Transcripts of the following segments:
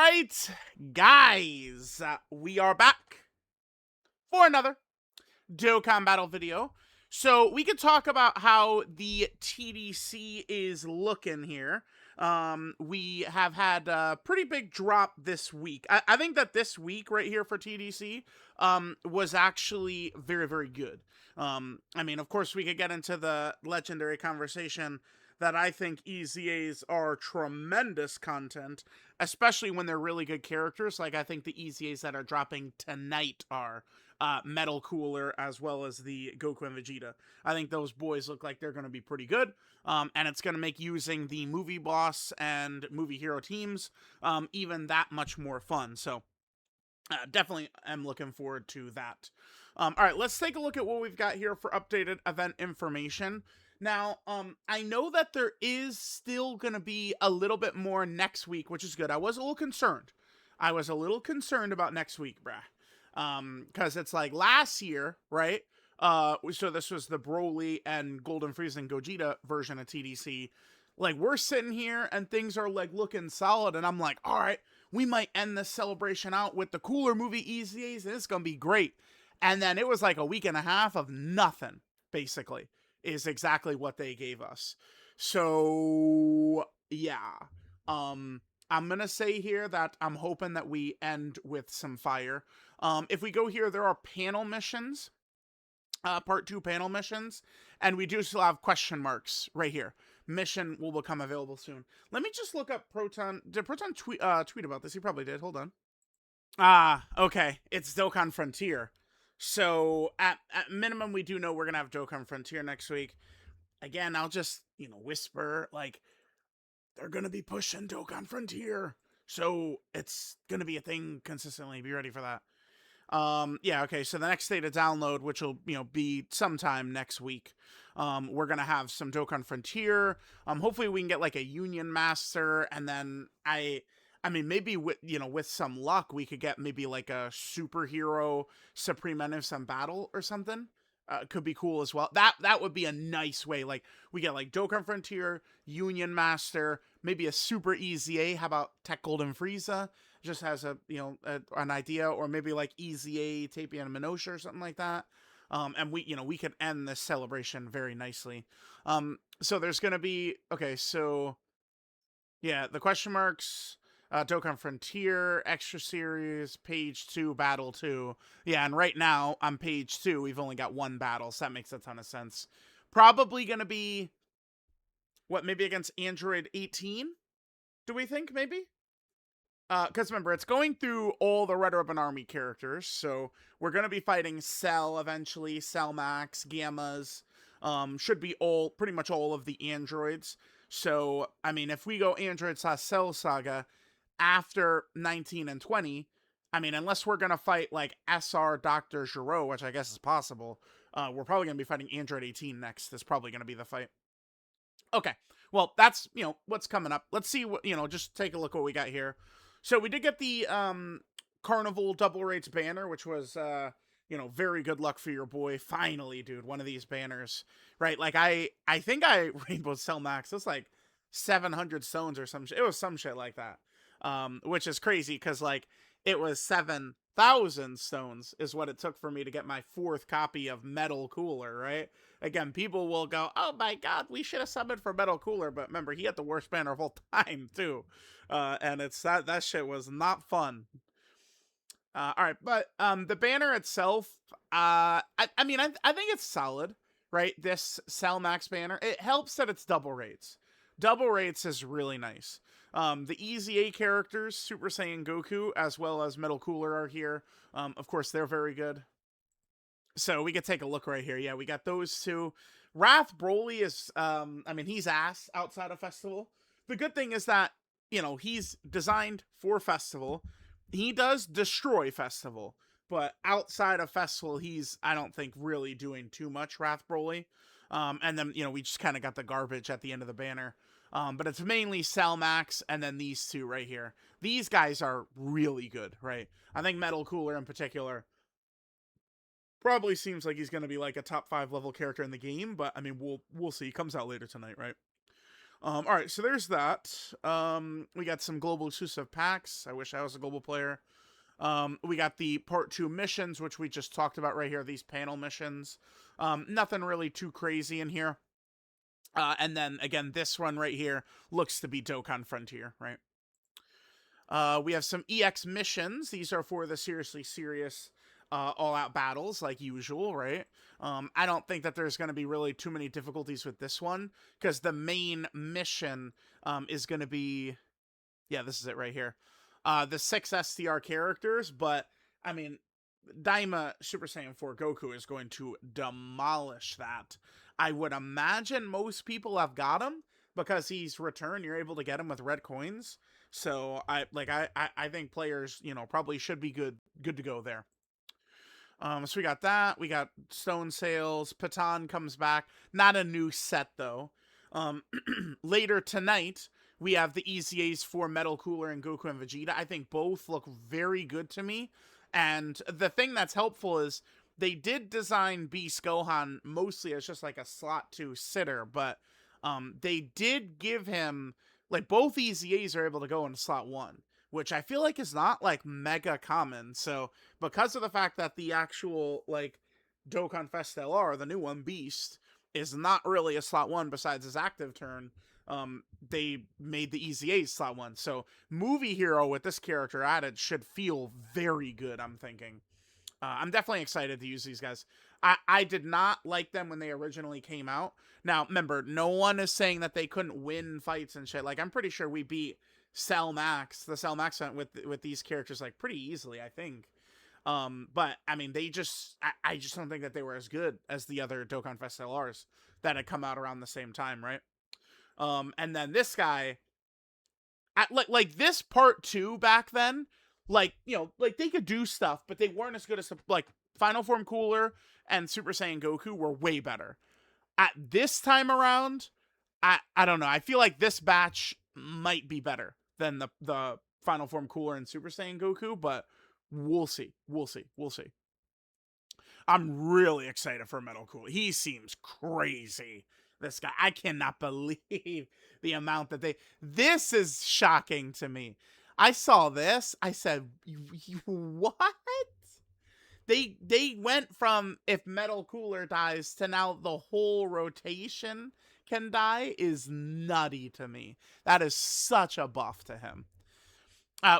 right, guys, we are back for another Dokkan Battle video. So we could talk about how the TDC is looking here. We have had a pretty big drop this week. I think that this week right here for TDC was actually very, very good. I mean, of course, we could get into the legendary conversation that I think EZAs are tremendous content, especially when they're really good characters. Like, I think the EZAs that are dropping tonight are Metal Cooler as well as the Goku and Vegeta. I think those boys look like they're going to be pretty good, and it's going to make using the movie boss and movie hero teams even that much more fun. So definitely am looking forward to that. All right, let's take a look at what we've got here for updated event information. Now, I know that there is still going to be a little bit more next week, which is good. I was a little concerned. About next week, bruh. Because it's like last year, right? So this was the Broly and Golden Frieza and Gogeta version of TDC. Like, we're sitting here and things are like looking solid, and I'm like, all right, we might end this celebration out with the cooler movie EZAs, and it's gonna be great. And then it was like a week and a half of nothing, basically, is exactly what they gave us. So yeah. I'm gonna say here that I'm hoping that we end with some fire. If we go here, there are panel missions, part 2 panel missions, and we do still have question marks right here. Mission will become available soon. Let me just look up Proton. Did Proton tweet about this? He probably did. Hold on. Okay. It's Dokkan Frontier. So at minimum, we do know we're gonna have Dokkan Frontier next week. Again, I'll just whisper, like, they're gonna be pushing Dokkan Frontier, so it's gonna be a thing consistently. Be ready for that. Yeah, okay, so the next day to download, which will, be sometime next week, we're gonna have some Dokkan Frontier. Hopefully we can get like a Union Master, and then I mean, maybe with some luck, we could get maybe like a superhero Supreme Enigma battle or something. Could be cool as well. That would be a nice way. Like, we get like Dokkan Frontier, Union Master, maybe a Super EZA. How about Tech Golden Frieza? Just has an idea, or maybe like EZA, Tapian and Minosha or something like that. And we could end this celebration very nicely. So there's gonna be, okay, so yeah, the question marks, Dokkan Frontier, Extra Series, Page 2, Battle 2. Yeah, and right now, on Page 2, we've only got one battle, so that makes a ton of sense. Probably gonna be, maybe against Android 18? Do we think, maybe? Because remember, it's going through all the Red Ribbon Army characters, so we're going to be fighting Cell eventually, Cell Max, Gammas, should be pretty much all of the androids. So, I mean, if we go Android/Cell Saga after 19 and 20, I mean, unless we're going to fight, like, SR Dr. Giro, which I guess is possible, we're probably going to be fighting Android 18 next. That's probably going to be the fight. Okay, well, that's, what's coming up. Let's see what, just take a look what we got here. So we did get the Carnival Double Rates banner, which was, very good luck for your boy. Finally, dude, one of these banners, right? Like, I think I Rainbow Cell Max. It was like 700 stones or some shit. It was some shit like that, which is crazy because, like, it was 7,000 stones is what it took for me to get my 4th copy of Metal Cooler, right? Again, people will go, oh my god, we should have summoned for Metal Cooler, but remember, he had the worst banner of all time, too. And it's that shit was not fun. All right, but the banner itself, I mean, I think it's solid, right? This Cell Max banner, it helps that it's double rates. Double rates is really nice. The EZA characters, Super Saiyan Goku, as well as Metal Cooler are here. Of course, they're very good. So we could take a look right here. Yeah, we got those two. Wrath Broly is, I mean, he's ass outside of Festival. The good thing is that, he's designed for Festival. He does destroy Festival. But outside of Festival, he's, I don't think, really doing too much, Wrath Broly. And then, we just kind of got the garbage at the end of the banner. But it's mainly Cell Max and then these two right here. These guys are really good, right? I think Metal Cooler in particular probably seems like he's going to be like a top 5 level character in the game, but I mean, we'll see. He comes out later tonight, right? All right, so there's that. We got some global exclusive packs. I wish I was a global player. We got the part 2 missions, which we just talked about right here, these panel missions. Nothing really too crazy in here. And then, again, this one right here looks to be Dokkan Frontier, right? We have some EX missions. These are for the seriously serious all-out battles, like usual, right? I don't think that there's going to be really too many difficulties with this one, because the main mission is going to be... Yeah, this is it right here. The 6 STR characters, but, I mean, Daima Super Saiyan 4 Goku is going to demolish that. I would imagine most people have got him, because he's returned. You're able to get him with red coins. So, I think players, probably should be good to go there. So we got that. We got Stone Sails. Patan comes back. Not a new set, though. Later tonight, we have the EZAs for Metal Cooler and Goku and Vegeta. I think both look very good to me. And the thing that's helpful is they did design Beast Gohan mostly as just like a slot 2 sitter, but they did give him, like, both EZAs are able to go in slot 1, which I feel like is not like mega common. So because of the fact that the actual, like, Dokkan Fest LR, the new one, Beast, is not really a slot 1 besides his active turn, they made the EZA slot 1. So Movie Hero with this character added should feel very good, I'm thinking. I'm definitely excited to use these guys. I did not like them when they originally came out. Now, remember, no one is saying that they couldn't win fights and shit. Like, I'm pretty sure we beat Cell Max, the Cell Max event with these characters, like, pretty easily, I think. But, I mean, I just don't think that they were as good as the other Dokkan Fest LRs that had come out around the same time, right? And then this guy, like this part 2 back then, like, like, they could do stuff, but they weren't as good as, like, Final Form Cooler and Super Saiyan Goku were way better. At this time around, I don't know. I feel like this batch might be better than the Final Form Cooler and Super Saiyan Goku, but we'll see. We'll see. We'll see. I'm really excited for Metal Cooler. He seems crazy. This guy, I cannot believe the amount that this is shocking to me. I saw this. I said, what? They went from if Metal Cooler dies to now the whole rotation can die is nutty to me. That is such a buff to him.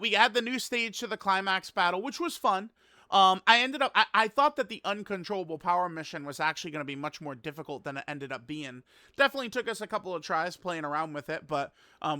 We had the new stage to the climax battle, which was fun. I thought that the uncontrollable power mission was actually going to be much more difficult than it ended up being. Definitely took us a couple of tries playing around with it, but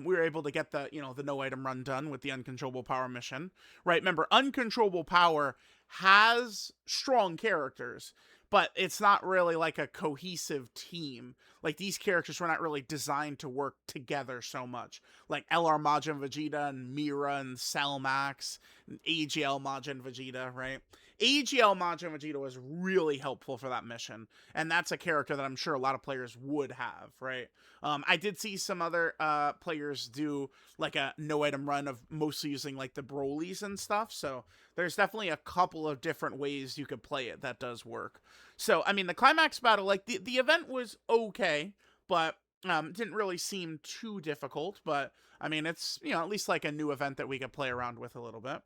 we were able to get the no item run done with the uncontrollable power mission. Right? Remember, uncontrollable power has strong characters, but it's not really like a cohesive team. Like, these characters were not really designed to work together so much. Like LR Majin Vegeta and Mira and Cell Max and AGL Majin Vegeta, right? AGL Majin Vegeta was really helpful for that mission, and that's a character that I'm sure a lot of players would have, right? I did see some other players do like a no item run of mostly using like the Brolys and stuff, so there's definitely a couple of different ways you could play it that does work. So, I mean, the climax battle, like, the event was okay, but didn't really seem too difficult. But, I mean, it's, at least like a new event that we could play around with a little bit.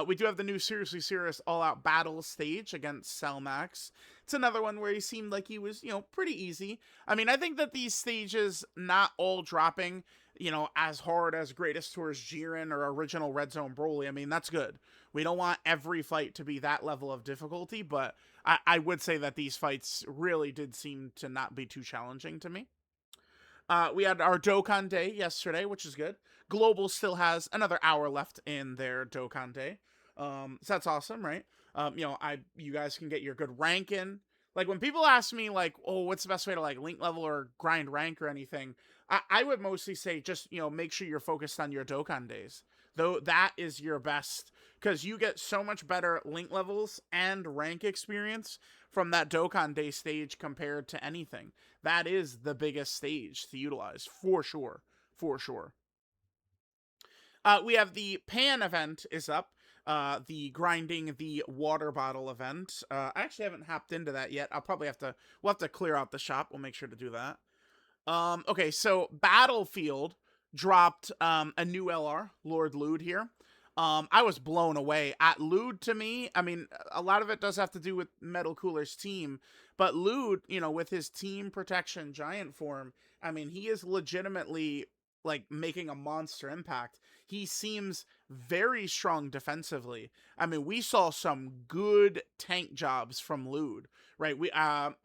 We do have the new Seriously Serious All-Out Battle stage against Cell Max. It's another one where he seemed like he was, pretty easy. I mean, I think that these stages, not all dropping, as hard as Greatest Tours Jiren or Original Red Zone Broly, I mean, that's good. We don't want every fight to be that level of difficulty, but I would say that these fights really did seem to not be too challenging to me. We had our Dokkan Day yesterday, which is good. Global still has another hour left in their Dokkan Day. So that's awesome, right? You guys can get your good rank in. Like, when people ask me, like, oh, what's the best way to, like, link level or grind rank or anything, I would mostly say just, make sure you're focused on your Dokkan Days. Though that is your best, because you get so much better link levels and rank experience from that Dokkan Day stage compared to anything. That is the biggest stage to utilize, for sure. For sure. We have the Pan event is up. The grinding the water bottle event. I actually haven't hopped into that yet. We'll have to clear out the shop. We'll make sure to do that. Okay, so Battlefield dropped a new LR, Lord Luud here. I was blown away at Luud. To me, I mean, a lot of it does have to do with Metal Cooler's team, but Luud, you know, with his team protection giant form, I mean, he is legitimately like making a monster impact. He seems very strong defensively. I mean, we saw some good tank jobs from Luud, right?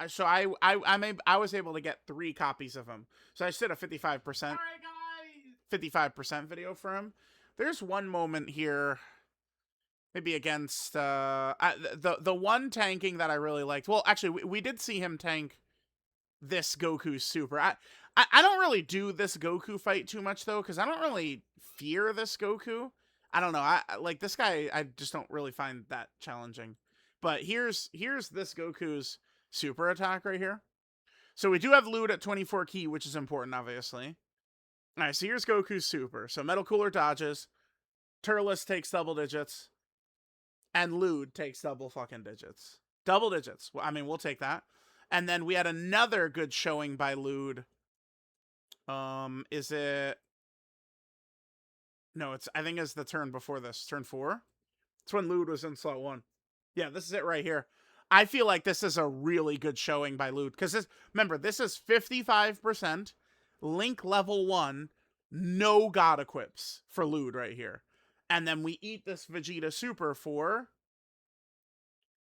So I was able to get 3 copies of him. So I just did a 55%. All right, guys. 55% video for him. There's one moment here, maybe against the one tanking that I really liked. Well, actually, we did see him tank this Goku Super. I don't really do this Goku fight too much though, because I don't really fear this Goku. I don't know. I like this guy. I just don't really find that challenging. But here's this Goku's super attack right here. So we do have Luud at 24 key, which is important, obviously. All right, so here's Goku's super. So Metal Cooler dodges, Turles takes double digits, and Luud takes double fucking digits. Double digits. Well, I mean, we'll take that. And then we had another good showing by Luud. Is it? No, I think it's the turn before this. Turn 4? It's when Luud was in slot 1. Yeah, this is it right here. I feel like this is a really good showing by Luud. Because remember, this is 55% Link level 1, no God equips for Luud right here. And then we eat this Vegeta Super for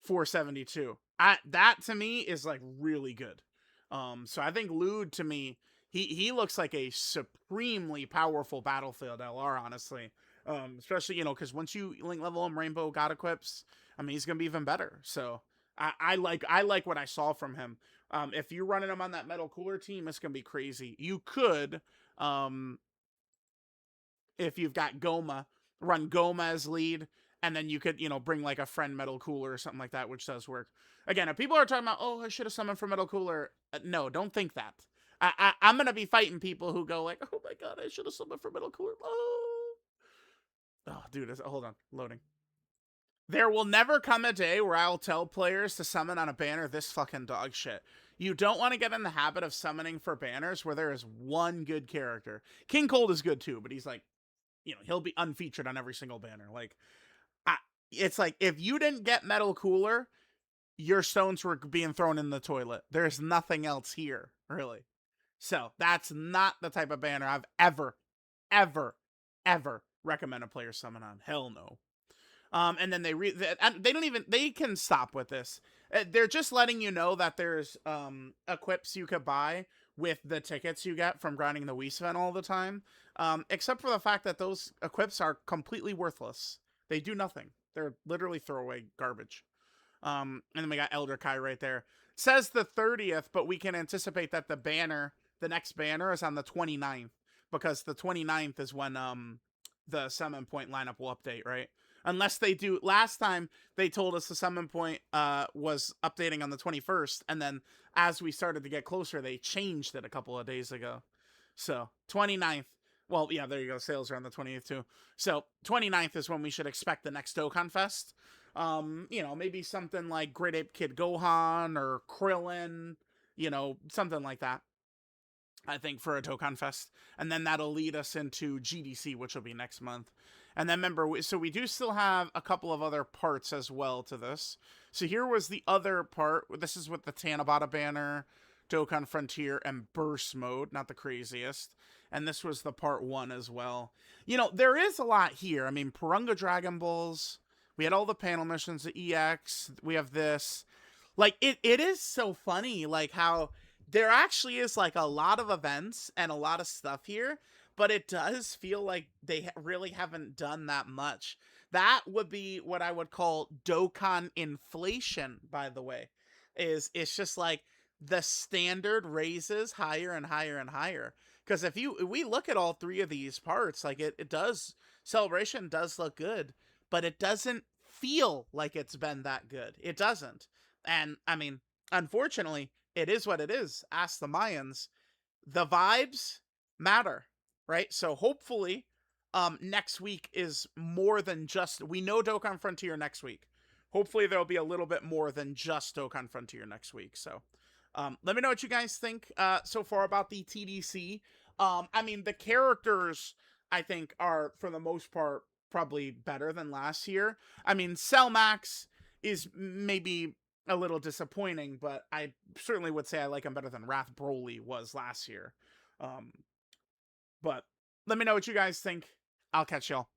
472. That to me is like really good. So I think Luud to me, he looks like a supremely powerful Battlefield LR, honestly. Especially, you know, because once you link level him Rainbow God equips, I mean, he's gonna be even better. So I like what I saw from him. If you're running him on that Metal Cooler team, it's gonna be crazy. You could, if you've got Goma, run Goma as lead, and then you could, you know, bring like a friend Metal Cooler or something like that, which does work. Again, if people are talking about, oh, I should have summoned for Metal Cooler, no, don't think that. I'm gonna be fighting people who go like, oh my god, I should have summoned for Metal Cooler. Oh, dude, hold on, loading. There will never come a day where I'll tell players to summon on a banner this fucking dog shit. You don't want to get in the habit of summoning for banners where there is one good character. King Cold is good too, but he's like, you know, he'll be unfeatured on every single banner. Like, it's like, if you didn't get Metal Cooler, your stones were being thrown in the toilet. There's nothing else here, really. So, that's not the type of banner I've ever recommend a player summon on. Hell no. And then they can stop with this. They're just letting you know that there's equips you could buy with the tickets you get from grinding the Wii event all the time. Except for the fact that those equips are completely worthless. They do nothing. They're literally throwaway garbage. And then we got Elder Kai right there. It says the 30th, but we can anticipate that the next banner is on the 29th, because the 29th is when the summon point lineup will update, right? Unless they do. Last time they told us the summon point was updating on the 21st, and then as we started to get closer, they changed it a couple of days ago. So 29th. Well, yeah, there you go. Sales are on the 20th too. So 29th is when we should expect the next Dokkan Fest. You know, maybe something like Great Ape Kid Gohan or Krillin, you know, something like that. I think for a Dokkan Fest. And then that'll lead us into GDC, which will be next month. And then remember, so we do still have a couple of other parts as well to this. So here was the other part. This is with the Tanabata banner, Dokkan Frontier, and Burst Mode. Not the craziest. And this was the part 1 as well. You know, there is a lot here. I mean, Purunga Dragon Balls. We had all the panel missions, the EX. We have this. Like, it is so funny, like, how there actually is, like, a lot of events and a lot of stuff here, but it does feel like they really haven't done that much. That would be what I would call Dokkan inflation, by the way. It's just like the standard raises higher and higher and higher. Because if we look at all 3 of these parts, like it does, Celebration does look good, but it doesn't feel like it's been that good. It doesn't. And, I mean, unfortunately, it is what it is. Ask the Mayans. The vibes matter, right? So hopefully next week is more than just... We know Dokkan Frontier next week. Hopefully there'll be a little bit more than just Dokkan Frontier next week. So Let me know what you guys think so far about the TDC. I mean, the characters, I think, are, for the most part, probably better than last year. I mean, Cell Max is maybe a little disappointing, but I certainly would say I like him better than Wrath Broly was last year. But let me know what you guys think. I'll catch y'all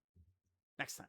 next time.